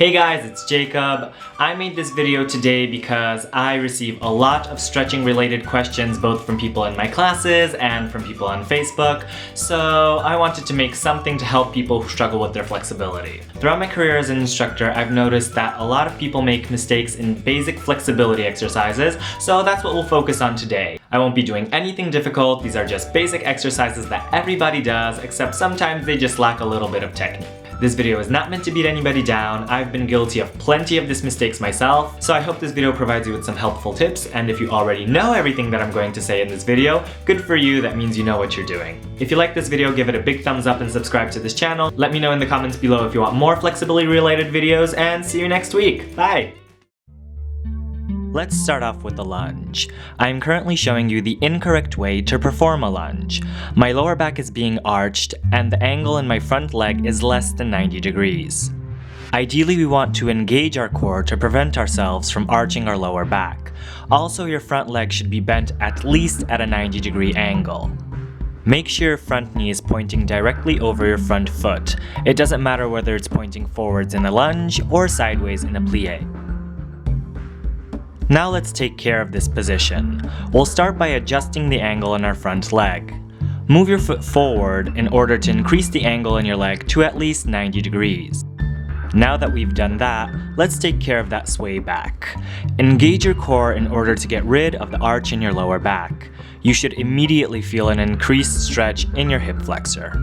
Hey guys, it's Jacob. I made this video today because I receive a lot of stretching related questions both from people in my classes and from people on Facebook, so I wanted to make something to help people who struggle with their flexibility. Throughout my career as an instructor, I've noticed that a lot of people make mistakes in basic flexibility exercises, so that's what we'll focus on today. I won't be doing anything difficult, these are just basic exercises that everybody does, except sometimes they just lack a little bit of technique. This video is not meant to beat anybody down. I've been guilty of plenty of these mistakes myself, so I hope this video provides you with some helpful tips, and if you already know everything that I'm going to say in this video, good for you, that means you know what you're doing. If you like this video, give it a big thumbs up and subscribe to this channel. Let me know in the comments below if you want more flexibility related videos, and see you next week. Bye! Let's start off with the lunge. I'm currently showing you the incorrect way to perform a lunge. My lower back is being arched, and the angle in my front leg is less than 90 degrees. Ideally, we want to engage our core to prevent ourselves from arching our lower back. Also, your front leg should be bent at least at a 90-degree angle. Make sure your front knee is pointing directly over your front foot. It doesn't matter whether it's pointing forwards in a lunge or sideways in a plie. Now let's take care of this position. We'll start by adjusting the angle in our front leg. Move your foot forward in order to increase the angle in your leg to at least 90 degrees. Now that we've done that, let's take care of that sway back. Engage your core in order to get rid of the arch in your lower back. You should immediately feel an increased stretch in your hip flexor.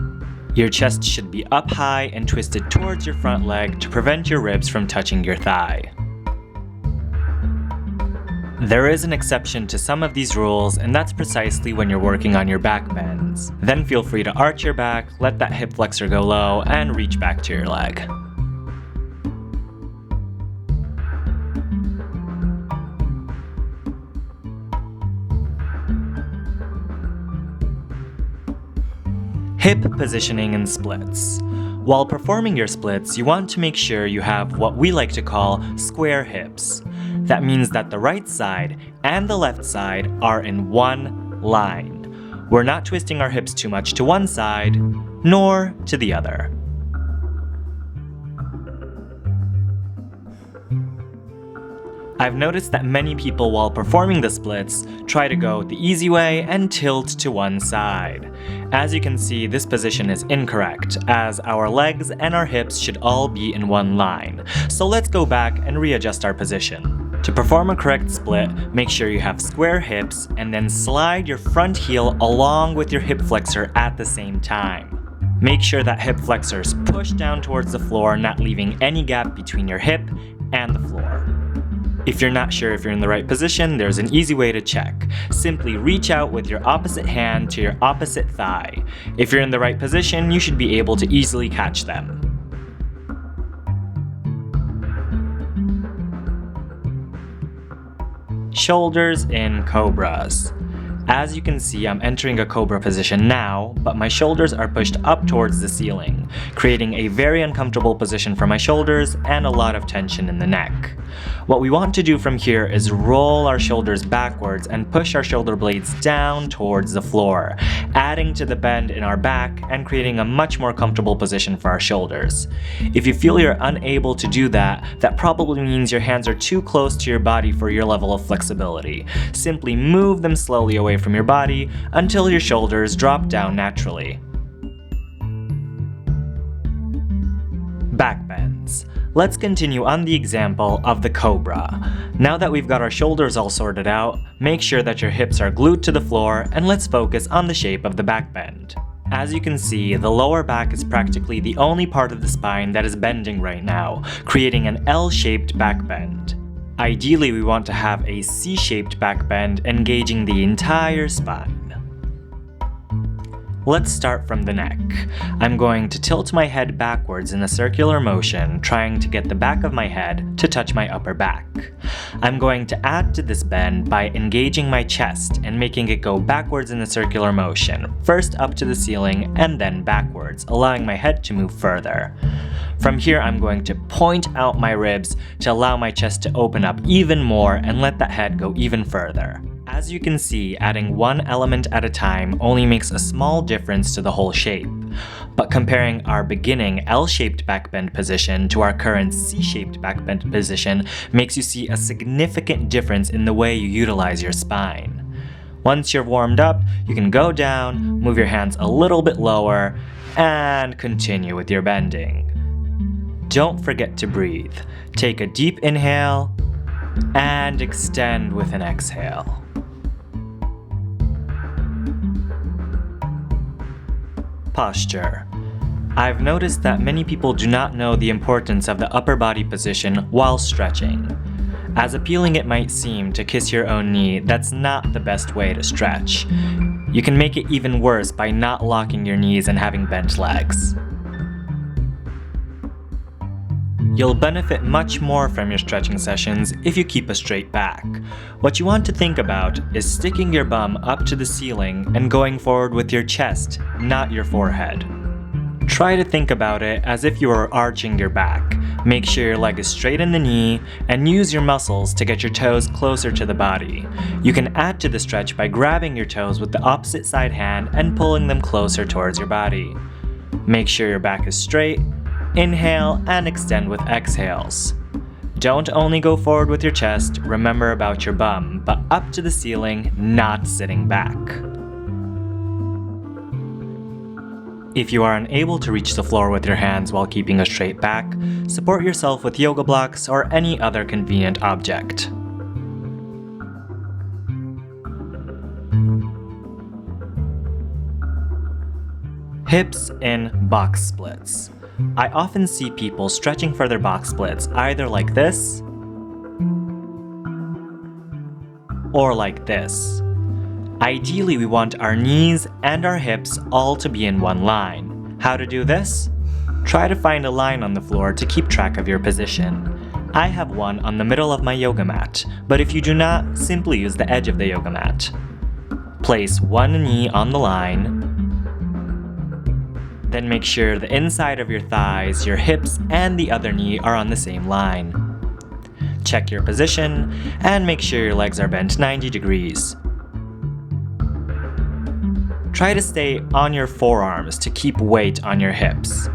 Your chest should be up high and twisted towards your front leg to prevent your ribs from touching your thigh. There is an exception to some of these rules, and that's precisely when you're working on your back bends. Then feel free to arch your back, let that hip flexor go low, and reach back to your leg. Hip positioning and splits. While performing your splits, you want to make sure you have what we like to call square hips. That means that the right side and the left side are in one line. We're not twisting our hips too much to one side, nor to the other. I've noticed that many people, while performing the splits, try to go the easy way and tilt to one side. As you can see, this position is incorrect, as our legs and our hips should all be in one line. So let's go back and readjust our position. To perform a correct split, make sure you have square hips and then slide your front heel along with your hip flexor at the same time. Make sure that hip flexor is pushed down towards the floor, not leaving any gap between your hip and the floor. If you're not sure if you're in the right position, there's an easy way to check. Simply reach out with your opposite hand to your opposite thigh. If you're in the right position, you should be able to easily catch them. Shoulders in cobras. As you can see, I'm entering a cobra position now, but my shoulders are pushed up towards the ceiling, creating a very uncomfortable position for my shoulders and a lot of tension in the neck. What we want to do from here is roll our shoulders backwards and push our shoulder blades down towards the floor, adding to the bend in our back and creating a much more comfortable position for our shoulders. If you feel you're unable to do that, that probably means your hands are too close to your body for your level of flexibility. Simply move them slowly away from your body until your shoulders drop down naturally. Back bends. Let's continue on the example of the cobra. Now that we've got our shoulders all sorted out, make sure that your hips are glued to the floor, and let's focus on the shape of the back bend. As you can see, the lower back is practically the only part of the spine that is bending right now, creating an L-shaped back bend. Ideally, we want to have a C-shaped back bend engaging the entire spine. Let's start from the neck. I'm going to tilt my head backwards in a circular motion, trying to get the back of my head to touch my upper back. I'm going to add to this bend by engaging my chest and making it go backwards in a circular motion, first up to the ceiling and then backwards, allowing my head to move further. From here, I'm going to point out my ribs to allow my chest to open up even more and let that head go even further. As you can see, adding one element at a time only makes a small difference to the whole shape. But comparing our beginning L-shaped backbend position to our current C-shaped backbend position makes you see a significant difference in the way you utilize your spine. Once you're warmed up, you can go down, move your hands a little bit lower, and continue with your bending. Don't forget to breathe. Take a deep inhale and extend with an exhale. Posture. I've noticed that many people do not know the importance of the upper body position while stretching. As appealing it might seem to kiss your own knee, that's not the best way to stretch. You can make it even worse by not locking your knees and having bent legs. You'll benefit much more from your stretching sessions if you keep a straight back. What you want to think about is sticking your bum up to the ceiling and going forward with your chest, not your forehead. Try to think about it as if you were arching your back. Make sure your leg is straight in the knee and use your muscles to get your toes closer to the body. You can add to the stretch by grabbing your toes with the opposite side hand and pulling them closer towards your body. Make sure your back is straight. Inhale and extend with exhales. Don't only go forward with your chest, remember about your bum, but up to the ceiling, not sitting back. If you are unable to reach the floor with your hands while keeping a straight back, support yourself with yoga blocks or any other convenient object. Hips in box splits. I often see people stretching for their box splits either like this or like this. Ideally, we want our knees and our hips all to be in one line. How to do this? Try to find a line on the floor to keep track of your position. I have one on the middle of my yoga mat, but if you do not, simply use the edge of the yoga mat. Place one knee on the line, then make sure the inside of your thighs, your hips, and the other knee are on the same line. Check your position, and make sure your legs are bent 90 degrees. Try to stay on your forearms to keep weight on your hips.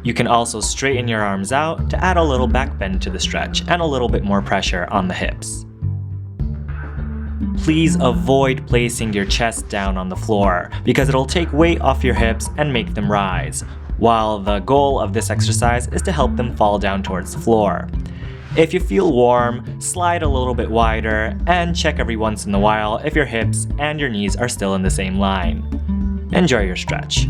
You can also straighten your arms out to add a little back bend to the stretch and a little bit more pressure on the hips. Please avoid placing your chest down on the floor because it'll take weight off your hips and make them rise, while the goal of this exercise is to help them fall down towards the floor. If you feel warm, slide a little bit wider and check every once in a while if your hips and your knees are still in the same line. Enjoy your stretch.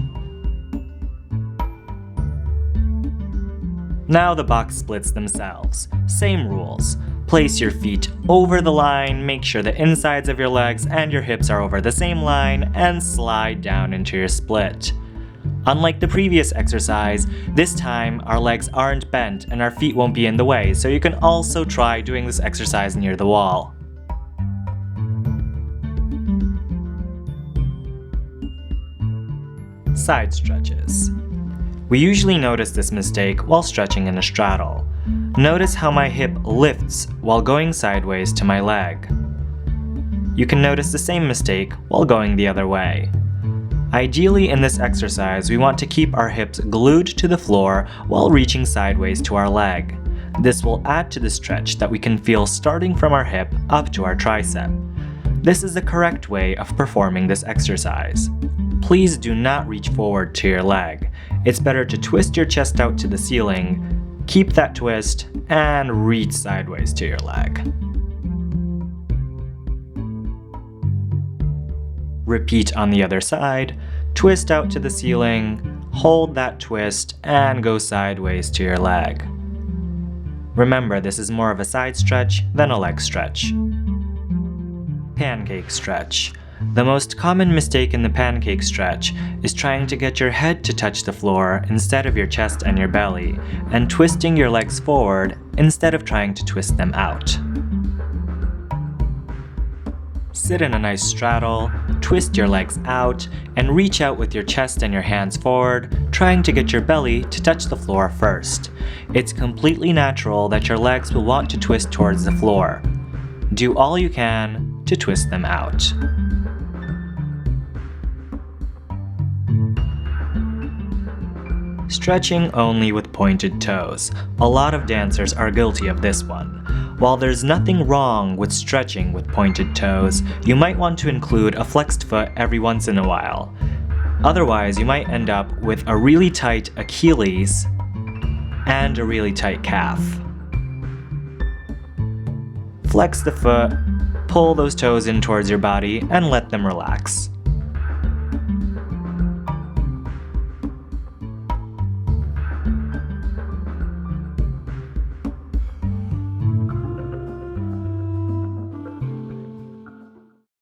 Now the box splits themselves. Same rules. Place your feet over the line, make sure the insides of your legs and your hips are over the same line, and slide down into your split. Unlike the previous exercise, this time our legs aren't bent and our feet won't be in the way, so you can also try doing this exercise near the wall. Side stretches. We usually notice this mistake while stretching in a straddle. Notice how my hip lifts while going sideways to my leg. You can notice the same mistake while going the other way. Ideally, in this exercise, we want to keep our hips glued to the floor while reaching sideways to our leg. This will add to the stretch that we can feel starting from our hip up to our tricep. This is the correct way of performing this exercise. Please do not reach forward to your leg. It's better to twist your chest out to the ceiling, keep that twist, and reach sideways to your leg. Repeat on the other side, twist out to the ceiling, hold that twist, and go sideways to your leg. Remember, this is more of a side stretch than a leg stretch. Pancake stretch. The most common mistake in the pancake stretch is trying to get your head to touch the floor instead of your chest and your belly, and twisting your legs forward instead of trying to twist them out. Sit in a nice straddle, twist your legs out, and reach out with your chest and your hands forward, trying to get your belly to touch the floor first. It's completely natural that your legs will want to twist towards the floor. Do all you can to twist them out. Stretching only with pointed toes. A lot of dancers are guilty of this one. While there's nothing wrong with stretching with pointed toes, you might want to include a flexed foot every once in a while. Otherwise, you might end up with a really tight Achilles and a really tight calf. Flex the foot, pull those toes in towards your body, and let them relax.